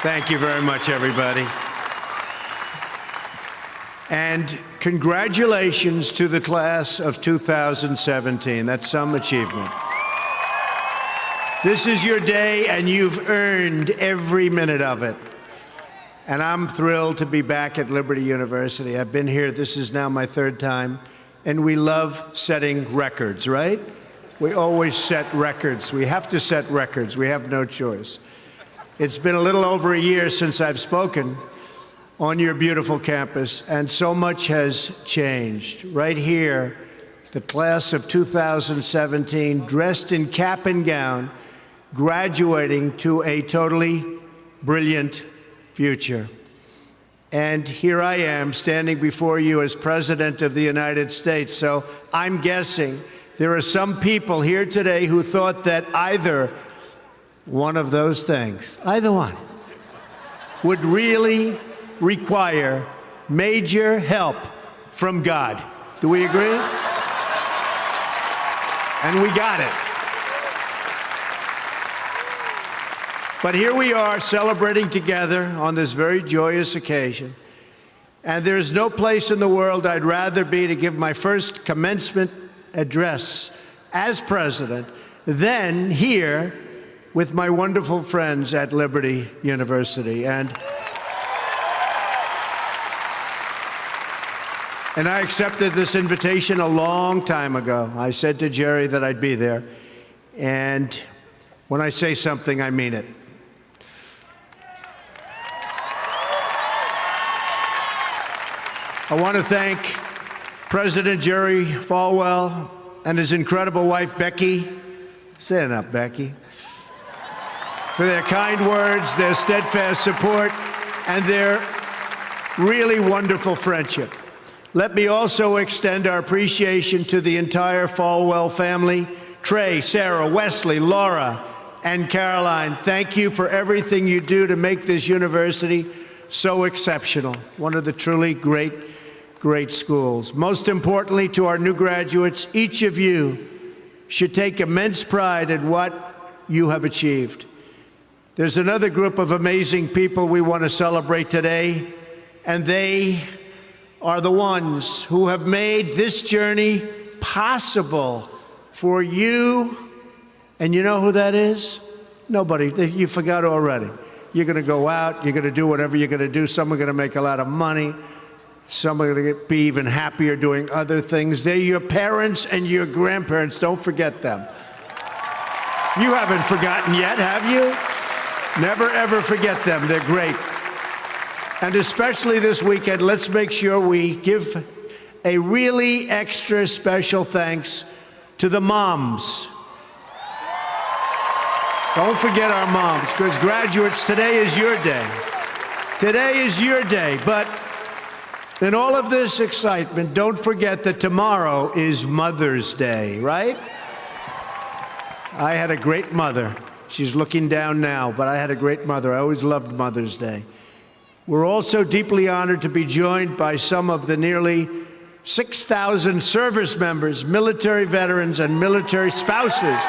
Thank you very much, everybody. And congratulations to the class of 2017. That's some achievement. This is your day, and you've earned every minute of it. And I'm thrilled to be back at Liberty University. I've been here, this is now my third time, and we love setting records, right? We always set records. We have to set records. We have no choice. It's been a little over a year since I've spoken on your beautiful campus, and so much has changed. Right here, the class of 2017, dressed in cap and gown, graduating to a totally brilliant future. And here I am, standing before you as President of the United States. So I'm guessing there are some people here today who thought that either one of those things, either one, would really require major help from God. Do we agree? And we got it. But here we are celebrating together on this very joyous occasion. And there's no place in the world I'd rather be to give my first commencement address as president than here with my wonderful friends at Liberty University. And I accepted this invitation a long time ago. I said to Jerry that I'd be there. And when I say something, I mean it. I want to thank President Jerry Falwell and his incredible wife, Becky. Stand up, Becky. For their kind words, their steadfast support, and their really wonderful friendship. Let me also extend our appreciation to the entire Falwell family, Trey, Sarah, Wesley, Laura, and Caroline. Thank you for everything you do to make this university so exceptional. One of the truly great schools. Most importantly, to our new graduates, each of you should take immense pride in what you have achieved. There's another group of amazing people we want to celebrate today, and they are the ones who have made this journey possible for you. And you know who that is? Nobody. You forgot already. You're going to go out, you're going to do whatever you're going to do. Some are going to make a lot of money. Some are going to be even happier doing other things. They're your parents and your grandparents. Don't forget them. You haven't forgotten yet, have you? Never, ever forget them. They're great. And especially this weekend, let's make sure we give a really extra special thanks to the moms. Don't forget our moms, because graduates, today is your day. Today is your day. But in all of this excitement, don't forget that tomorrow is Mother's Day, right? I had a great mother. She's looking down now, but I had a great mother. I always loved Mother's Day. We're also deeply honored to be joined by some of the nearly 6,000 service members, military veterans, and military spouses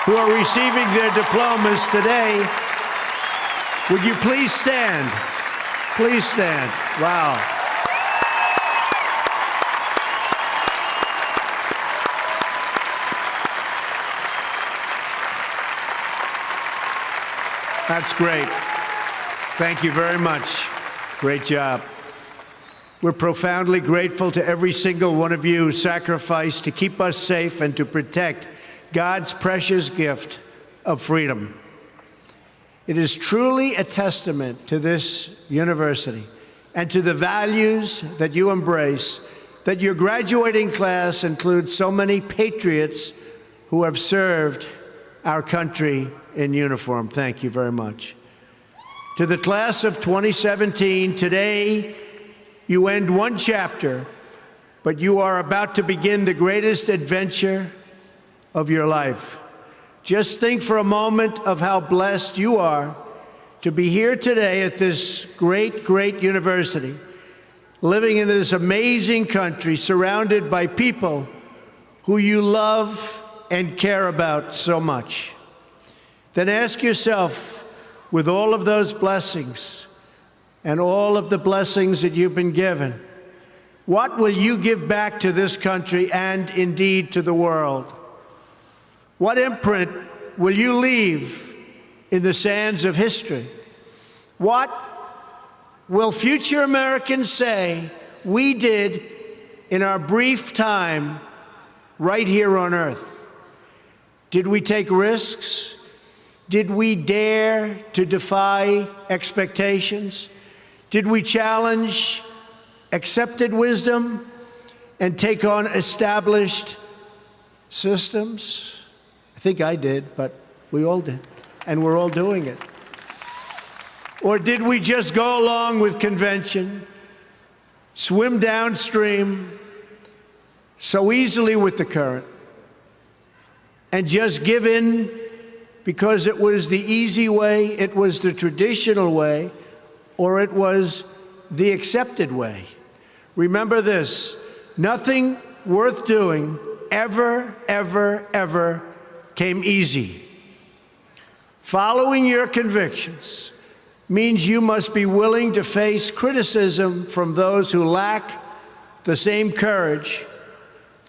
who are receiving their diplomas today. Would you please stand? Please stand. Wow. That's great. Thank you very much. Great job. We're profoundly grateful to every single one of you who sacrificed to keep us safe and to protect God's precious gift of freedom. It is truly a testament to this university and to the values that you embrace that your graduating class includes so many patriots who have served our country in uniform. Thank you very much. To the class of 2017, today you end one chapter, but you are about to begin the greatest adventure of your life. Just think for a moment of how blessed you are to be here today at this great university, living in this amazing country, surrounded by people who you love and care about so much. Then ask yourself, with all of those blessings and all of the blessings that you've been given, what will you give back to this country and indeed to the world? What imprint will you leave in the sands of history? What will future Americans say we did in our brief time right here on earth? Did we take risks? Did we dare to defy expectations? Did we challenge accepted wisdom and take on established systems? I think I did, but we all did, and we're all doing it. Or did we just go along with convention, swim downstream so easily with the current, and just give in because it was the easy way, it was the traditional way, or it was the accepted way? Remember this: nothing worth doing ever, ever, ever came easy. Following your convictions means you must be willing to face criticism from those who lack the same courage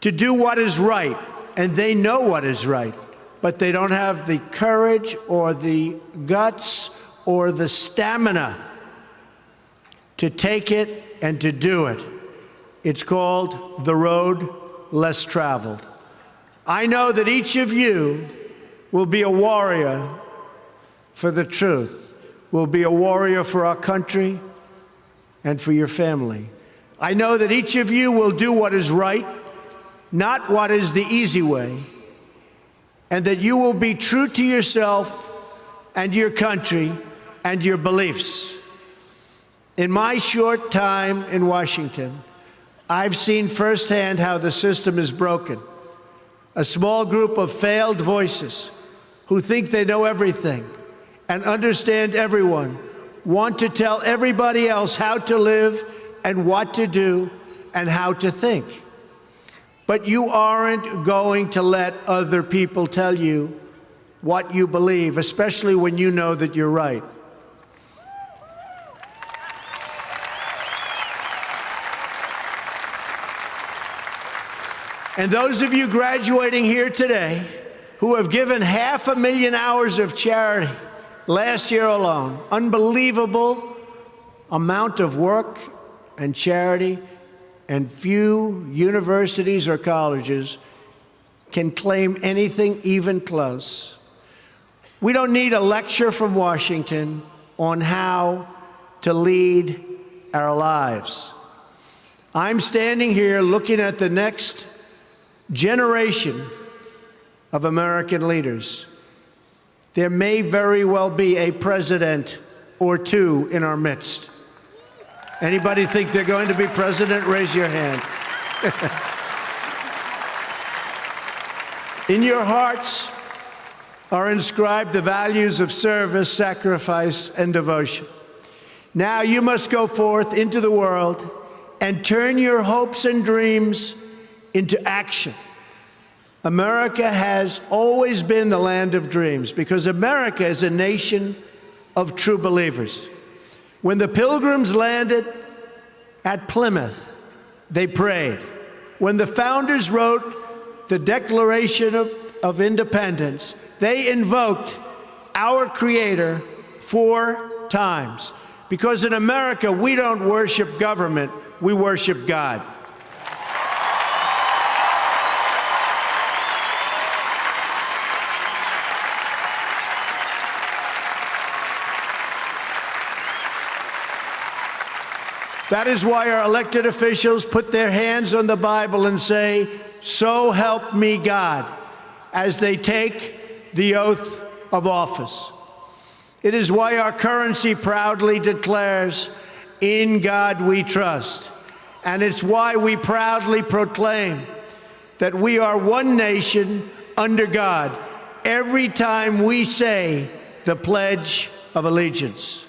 to do what is right, and they know what is right, but they don't have the courage or the guts or the stamina to take it and to do it. It's called the road less traveled. I know that each of you will be a warrior for the truth, will be a warrior for our country and for your family. I know that each of you will do what is right, not what is the easy way, and that you will be true to yourself and your country and your beliefs. In my short time in Washington, I've seen firsthand how the system is broken. A small group of failed voices who think they know everything and understand everyone want to tell everybody else how to live and what to do and how to think. But you aren't going to let other people tell you what you believe, especially when you know that you're right. And those of you graduating here today who have given 500,000 hours of charity last year alone, unbelievable amount of work and charity, and few universities or colleges can claim anything even close. We don't need a lecture from Washington on how to lead our lives. I'm standing here looking at the next generation of American leaders. There may very well be a president or two in our midst. Anybody think they're going to be president? Raise your hand. In your hearts are inscribed the values of service, sacrifice, and devotion. Now you must go forth into the world and turn your hopes and dreams into action. America has always been the land of dreams because America is a nation of true believers. When the Pilgrims landed at Plymouth, they prayed. When the founders wrote the Declaration of Independence, they invoked our Creator 4 times. Because in America, we don't worship government, we worship God. That is why our elected officials put their hands on the Bible and say, "So help me God," as they take the oath of office. It is why our currency proudly declares, "In God we trust." And it's why we proudly proclaim that we are one nation under God every time we say the Pledge of Allegiance.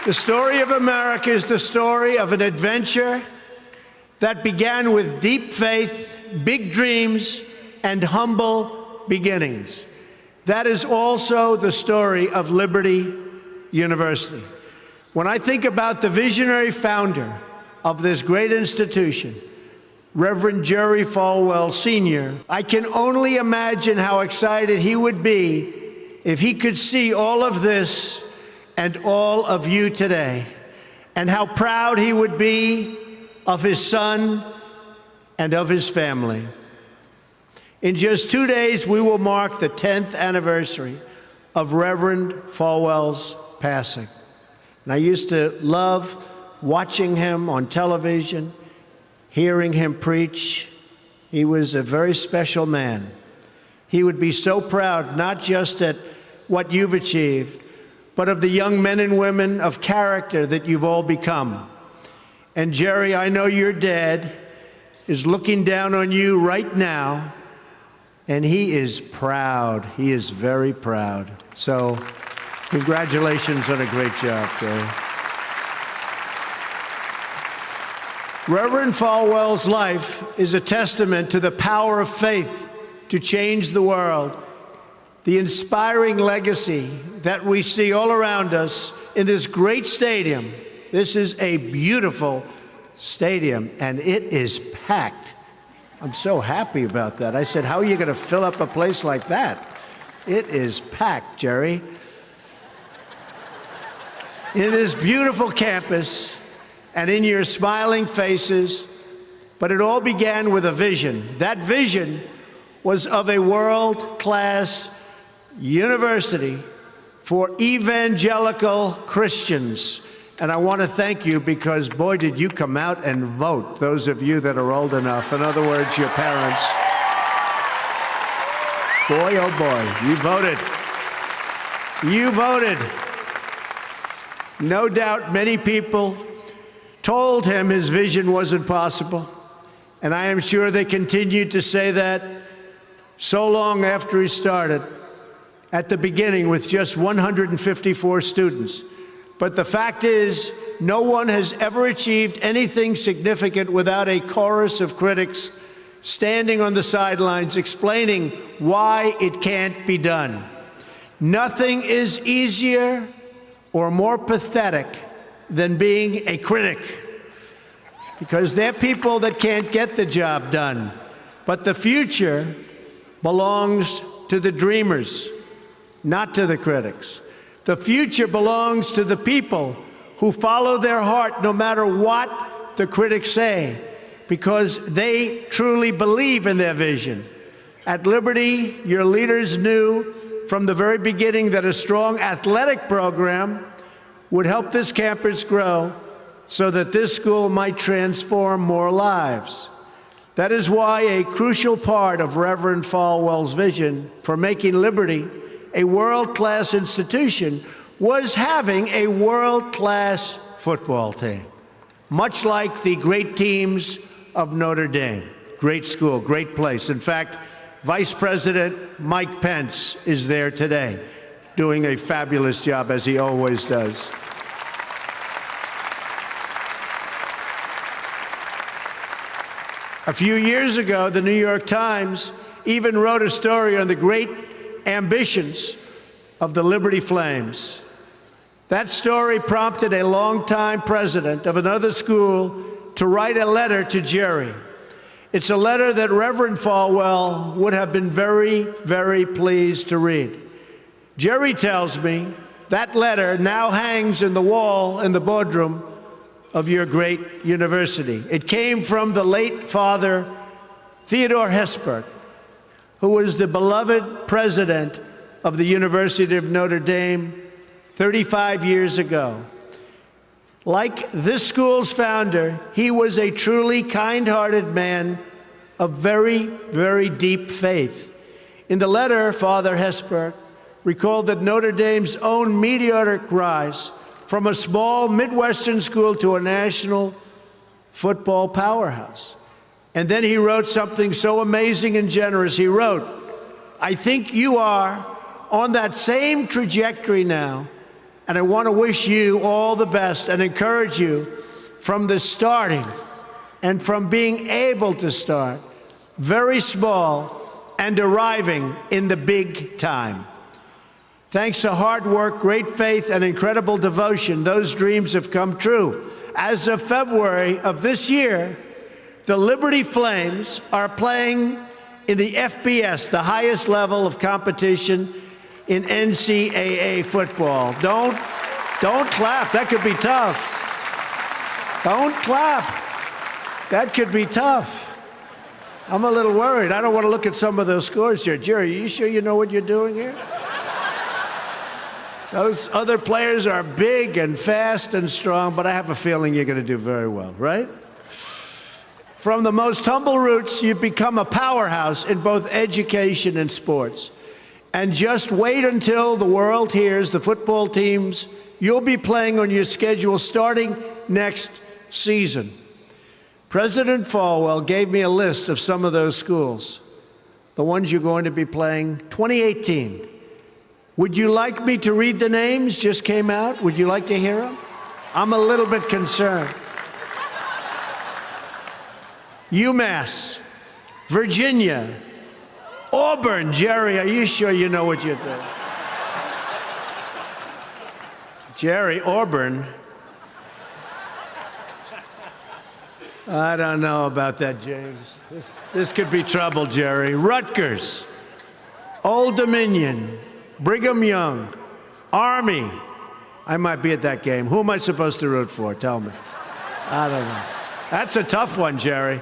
The story of America is the story of an adventure that began with deep faith big dreams and humble beginnings. That is also the story of Liberty University. When I think about the visionary founder of this great institution, Reverend Jerry Falwell Sr., I can only imagine how excited he would be if he could see all of this and all of you today, and how proud he would be of his son and of his family. In just 2 days, we will mark the 10th anniversary of Reverend Falwell's passing. And I used to love watching him on television, hearing him preach. He was a very special man. He would be so proud, not just at what you've achieved, but of the young men and women of character that you've all become. And Jerry, I know your dad is looking down on you right now, and he is proud. He is very proud. So congratulations on a great job, Jerry. Reverend Falwell's life is a testament to the power of faith to change the world, the inspiring legacy that we see all around us in this great stadium. This is a beautiful stadium, and it is packed. I'm so happy about that. I said, how are you going to fill up a place like that? It is packed, Jerry. In this beautiful campus, and in your smiling faces, but it all began with a vision. That vision was of a world-class university for evangelical Christians. And I want to thank you because, boy, did you come out and vote, those of you that are old enough. In other words, your parents. Boy, oh boy, you voted. You voted. No doubt many people told him his vision wasn't possible, and I am sure they continued to say that so long after he started, at the beginning with just 154 students. But the fact is, no one has ever achieved anything significant without a chorus of critics standing on the sidelines explaining why it can't be done. Nothing is easier or more pathetic than being a critic, because they're people that can't get the job done. But the future belongs to the dreamers, not to the critics. The future belongs to the people who follow their heart no matter what the critics say, because they truly believe in their vision. At Liberty, your leaders knew from the very beginning that a strong athletic program would help this campus grow so that this school might transform more lives. That is why a crucial part of Reverend Falwell's vision for making Liberty a world-class institution was having a world-class football team, much like the great teams of Notre Dame. Great school, great place. In fact, Vice President Mike Pence is there today, doing a fabulous job, as he always does. A few years ago, the New York Times even wrote a story on the great ambitions of the Liberty Flames. That story prompted a longtime president of another school to write a letter to Jerry. It's a letter that Reverend Falwell would have been very, very pleased to read. Jerry tells me that letter now hangs in the wall in the boardroom of your great university. It came from the late Father Theodore Hesper, who was the beloved president of the University of Notre Dame 35 years ago. Like this school's founder, he was a truly kind-hearted man of very, very deep faith. In the letter, Father Hesper recalled that Notre Dame's own meteoric rise from a small Midwestern school to a national football powerhouse. And then he wrote something so amazing and generous. He wrote, "I think you are on that same trajectory now, and I want to wish you all the best and encourage you from the starting and from being able to start. very small, and arriving in the big time. Thanks to hard work, great faith, and incredible devotion, those dreams have come true. As of February of this year, the Liberty Flames are playing in the FBS, the highest level of competition in NCAA football. Don't clap. That could be tough. Don't clap. That could be tough. I'm a little worried. I don't want to look at some of those scores here. Jerry, are you sure you know what you're doing here? Those other players are big and fast and strong, but I have a feeling you're going to do very well, right? From the most humble roots, you've become a powerhouse in both education and sports. And just wait until the world hears the football teams you'll be playing on your schedule starting next season. President Falwell gave me a list of some of those schools, the ones you're going to be playing 2018. Would you like me to read the names? Just came out. Would you like to hear them? I'm a little bit concerned. UMass, Virginia, Auburn. Jerry, are you sure you know what you're doing? Jerry, Auburn. I don't know about that, James. This could be trouble, Jerry. Rutgers, Old Dominion, Brigham Young, Army. I might be at that game. Who am I supposed to root for? Tell me. I don't know. That's a tough one, Jerry.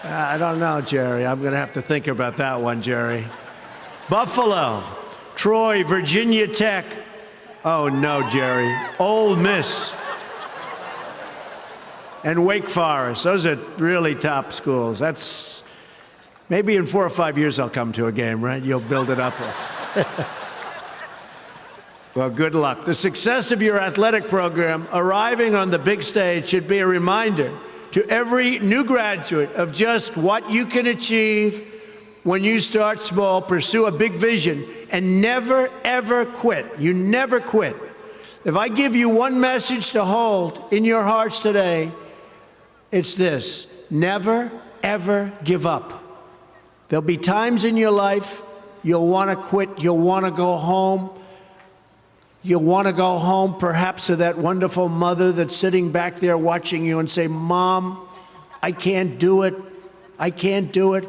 I don't know, Jerry. I'm going to have to think about that one, Jerry. Buffalo, Troy, Virginia Tech. Oh, no, Jerry. Ole Miss. And Wake Forest. Those are really top schools. That's maybe in 4 or 5 years I'll come to a game, right? You'll build it up. Well, good luck. The success of your athletic program arriving on the big stage should be a reminder to every new graduate of just what you can achieve when you start small, pursue a big vision, and never, ever quit. You never quit. If I give you one message to hold in your hearts today, it's this: never, ever give up. There'll be times in your life you'll want to quit, you'll want to go home. You'll want to go home perhaps to that wonderful mother that's sitting back there watching you and say, Mom, I can't do it. I can't do it.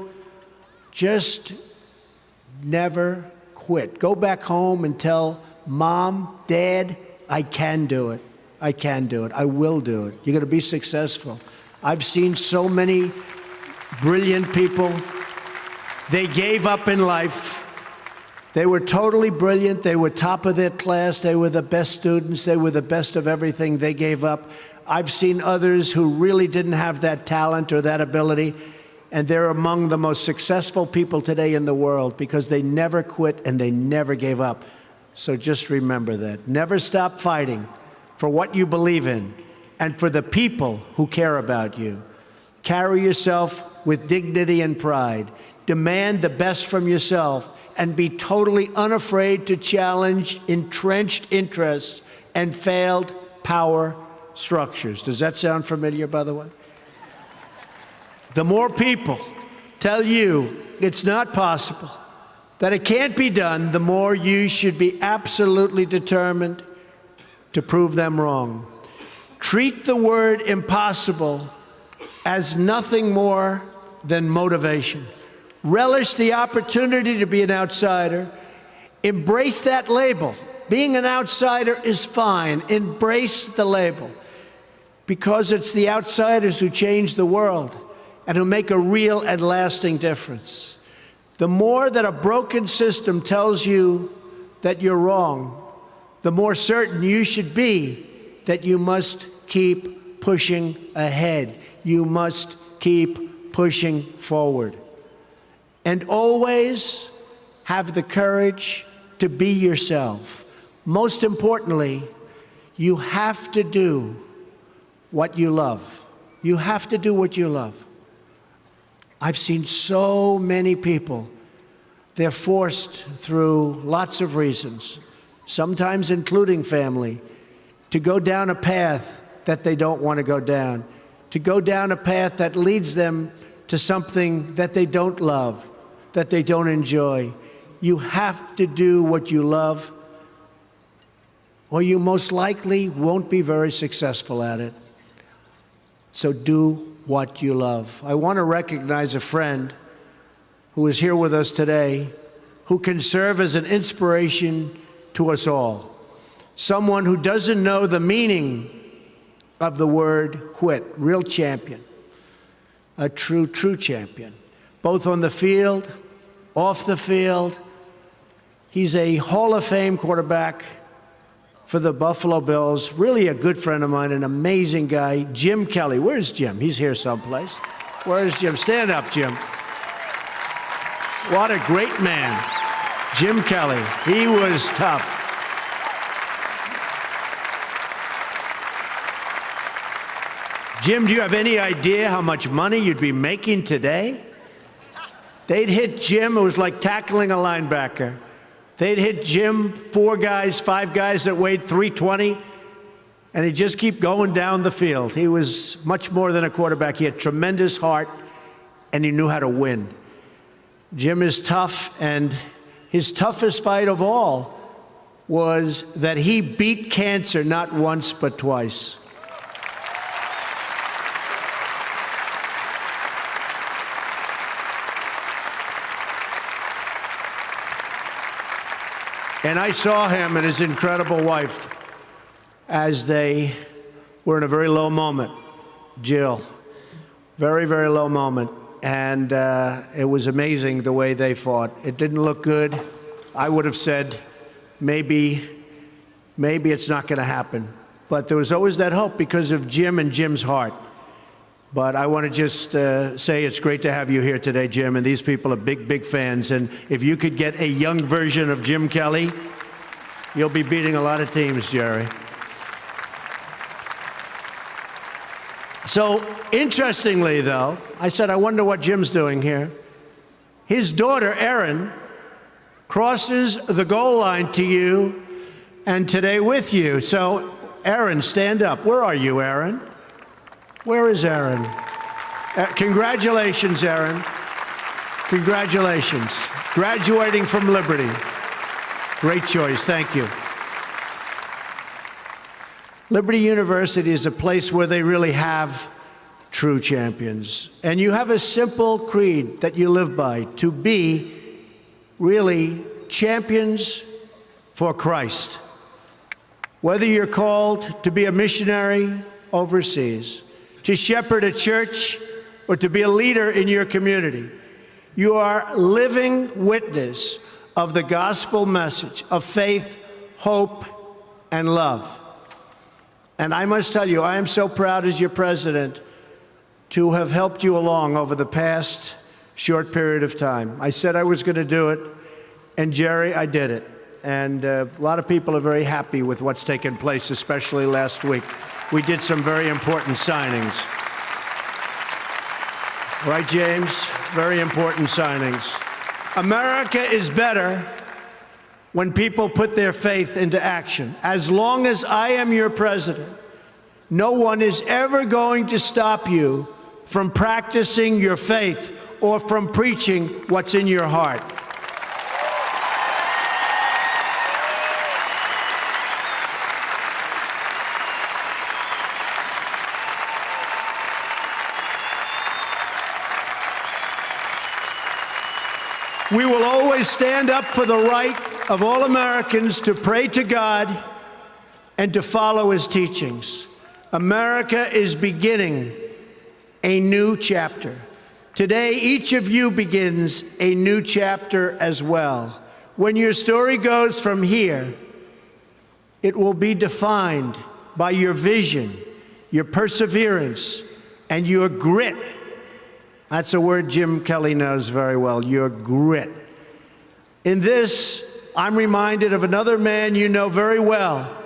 Just never quit. Go back home and tell Mom, Dad, I can do it. I can do it. I will do it. You're going to be successful. I've seen so many brilliant people. They gave up in life. They were totally brilliant. They were top of their class. They were the best students. They were the best of everything. They gave up. I've seen others who really didn't have that talent or that ability, and they're among the most successful people today in the world because they never quit and they never gave up. So just remember that. Never stop fighting for what you believe in and for the people who care about you. Carry yourself with dignity and pride. Demand the best from yourself, and be totally unafraid to challenge entrenched interests and failed power structures. Does that sound familiar, by the way? The more people tell you it's not possible, that it can't be done, the more you should be absolutely determined to prove them wrong. Treat the word impossible as nothing more than motivation. Relish the opportunity to be an outsider. Embrace that label. Being an outsider is fine. Embrace the label, because it's the outsiders who change the world and who make a real and lasting difference. The more that a broken system tells you that you're wrong, the more certain you should be that you must keep pushing ahead. You must keep pushing forward. And always have the courage to be yourself. Most importantly, you have to do what you love. You have to do what you love. I've seen so many people, they're forced through lots of reasons, sometimes including family, to go down a path that they don't want to go down, to go down a path that leads them to something that they don't love, that they don't enjoy. You have to do what you love, or you most likely won't be very successful at it. So do what you love. I want to recognize a friend who is here with us today, who can serve as an inspiration to us all. Someone who doesn't know the meaning of the word quit. Real champion. A true champion. Both on the field, off the field. He's a Hall of Fame quarterback for the Buffalo Bills. Really a good friend of mine, an amazing guy. Jim Kelly. Where's Jim? He's here someplace. Where's Jim? Stand up, Jim. What a great man. Jim Kelly. He was tough. Jim, do you have any idea how much money you'd be making today? They'd hit Jim, it was like tackling a linebacker. They'd hit Jim, 4 guys, 5 guys that weighed 320, and he'd just keep going down the field. He was much more than a quarterback. He had tremendous heart, and he knew how to win. Jim is tough, and his toughest fight of all was that he beat cancer not once but twice. And I saw him and his incredible wife as they were in a very low moment. Jill, very, very low moment. And it was amazing the way they fought. It didn't look good. I would have said, maybe it's not going to happen. But there was always that hope because of Jim and Jim's heart. But I want to just say it's great to have you here today, Jim, and these people are big, big fans. And if you could get a young version of Jim Kelly, you'll be beating a lot of teams, Jerry. So, interestingly, though, I said, I wonder what Jim's doing here. His daughter, Erin, crosses the goal line to you and today with you. So, Erin, stand up. Where are you, Erin? Where is Erin? Congratulations, Erin. Congratulations. Graduating from Liberty. Great choice. Thank you. Liberty University is a place where they really have true champions. And you have a simple creed that you live by, to be really champions for Christ. Whether you're called to be a missionary overseas, to shepherd a church, or to be a leader in your community, you are living witness of the gospel message of faith, hope, and love. And I must tell you, I am so proud as your president to have helped you along over the past short period of time. I said I was going to do it, and Jerry, I did it. And a lot of people are very happy with what's taken place, especially last week. We did some very important signings. Right, James? Very important signings. America is better when people put their faith into action. As long as I am your president, no one is ever going to stop you from practicing your faith or from preaching what's in your heart. We will always stand up for the right of all Americans to pray to God and to follow his teachings. America is beginning a new chapter. Today, each of you begins a new chapter as well. When your story goes from here, it will be defined by your vision, your perseverance, and your grit. That's a word Jim Kelly knows very well, your grit. In this, I'm reminded of another man you know very well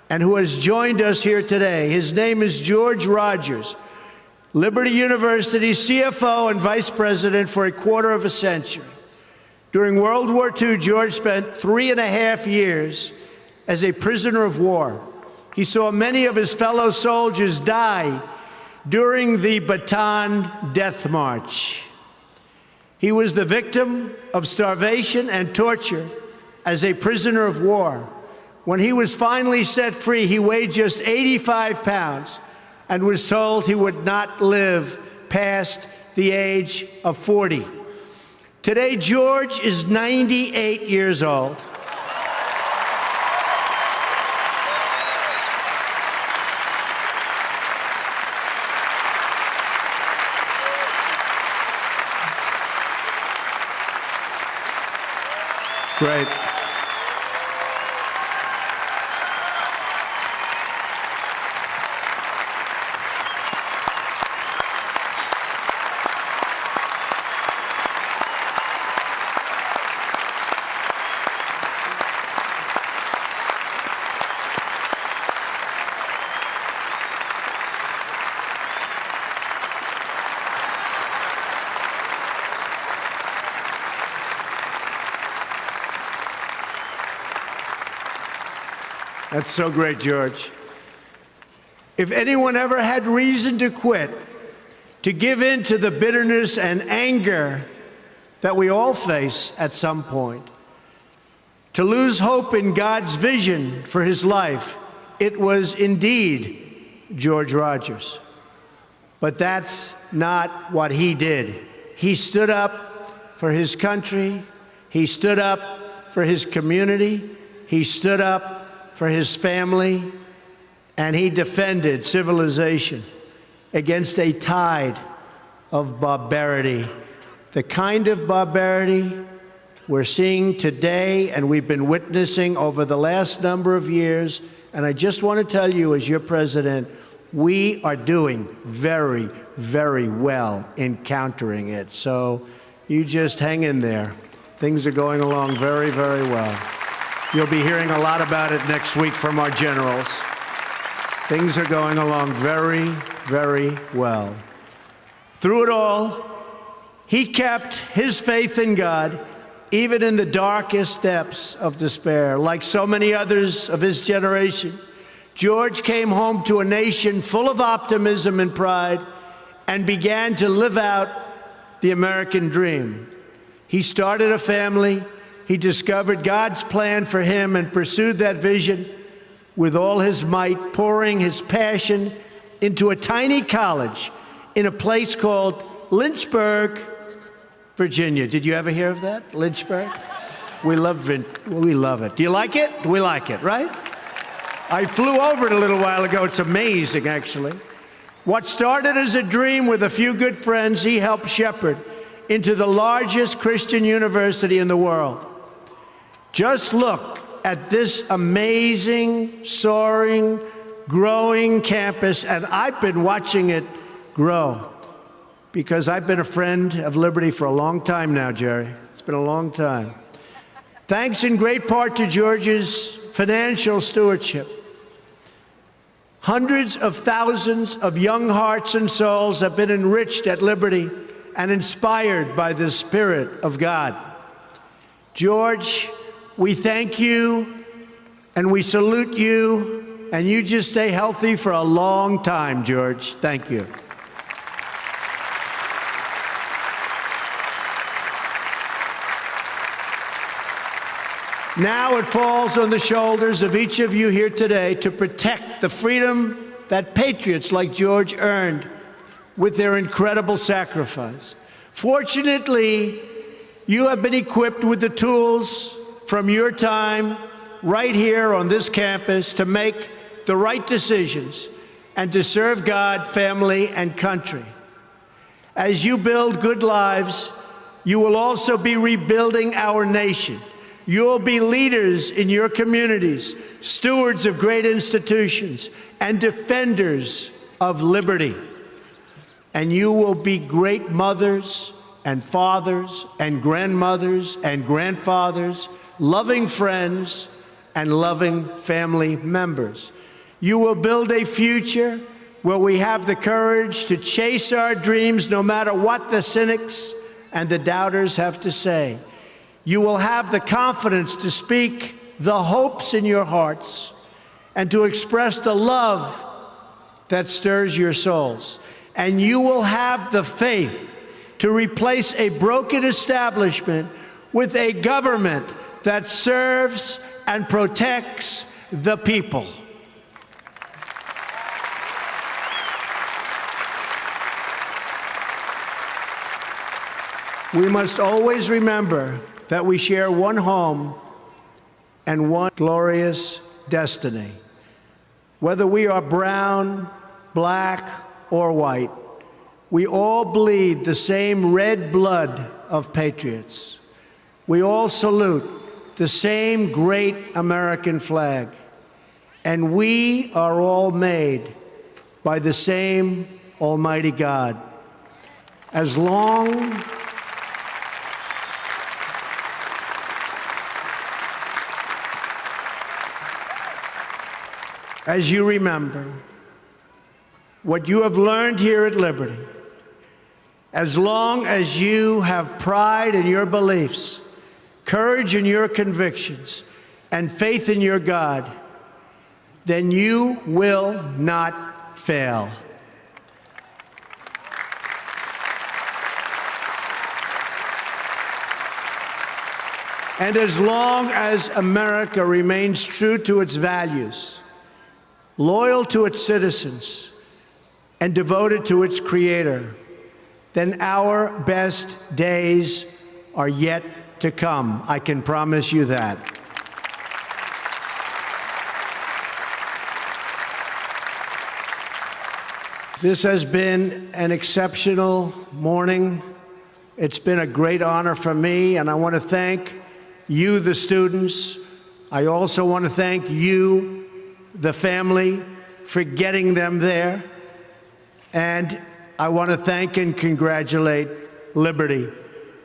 and who has joined us here today. His name is George Rogers, Liberty University CFO and Vice President for a quarter of a century. During World War II, George spent 3.5 years as a prisoner of war. He saw many of his fellow soldiers die during the Bataan Death March. He was the victim of starvation and torture as a prisoner of war. When he was finally set free, he weighed just 85 pounds and was told he would not live past the age of 40. Today, George is 98 years old. Great. That's so great, George. If anyone ever had reason to quit, to give in to the bitterness and anger that we all face at some point, to lose hope in God's vision for his life, it was indeed George Rogers. But that's not what he did. He stood up for his country. He stood up for his community. He stood up for his family, and he defended civilization against a tide of barbarity, the kind of barbarity we're seeing today and we've been witnessing over the last number of years. And I just want to tell you, as your president, we are doing very, very well in countering it. So you just hang in there. Things are going along very, very well. You'll be hearing a lot about it next week from our generals. Things are going along very, very well. Through it all, he kept his faith in God, even in the darkest depths of despair. Like so many others of his generation, George came home to a nation full of optimism and pride and began to live out the American dream. He started a family. He discovered God's plan for him and pursued that vision with all his might, pouring his passion into a tiny college in a place called Lynchburg, Virginia. Did you ever hear of that? Lynchburg? We love it. Do you like it? We like it, right? I flew over it a little while ago. It's amazing, actually. What started as a dream with a few good friends, he helped shepherd into the largest Christian university in the world. Just look at this amazing, soaring, growing campus, and I've been watching it grow because I've been a friend of Liberty for a long time now, Jerry. It's been a long time. Thanks in great part to George's financial stewardship. Hundreds of thousands of young hearts and souls have been enriched at Liberty and inspired by the Spirit of God. George, we thank you and we salute you, and you just stay healthy for a long time, George. Thank you. Now it falls on the shoulders of each of you here today to protect the freedom that patriots like George earned with their incredible sacrifice. Fortunately, you have been equipped with the tools from your time right here on this campus to make the right decisions and to serve God, family, and country. As you build good lives, you will also be rebuilding our nation. You'll be leaders in your communities, stewards of great institutions, and defenders of liberty. And you will be great mothers and fathers and grandmothers and grandfathers, loving friends and loving family members. You will build a future where we have the courage to chase our dreams no matter what the cynics and the doubters have to say. You will have the confidence to speak the hopes in your hearts and to express the love that stirs your souls. and you will have the faith to replace a broken establishment with a government that serves and protects the people. We must always remember that we share one home and one glorious destiny. Whether we are brown, black, or white, we all bleed the same red blood of patriots. We all salute the same great American flag, and we are all made by the same Almighty God. As long as you remember what you have learned here at Liberty, as long as you have pride in your beliefs, courage in your convictions, and faith in your God, then you will not fail. And as long as America remains true to its values, loyal to its citizens, and devoted to its Creator, then our best days are yet to come. I can promise you that. This has been an exceptional morning. It's been a great honor for me, and I want to thank you, the students. I also want to thank you, the family, for getting them there. And I want to thank and congratulate Liberty.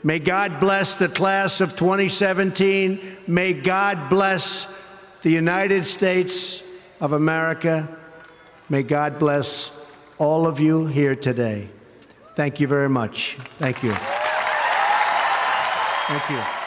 May God bless the class of 2017. May God bless the United States of America. May God bless all of you here today. Thank you very much. Thank you. Thank you.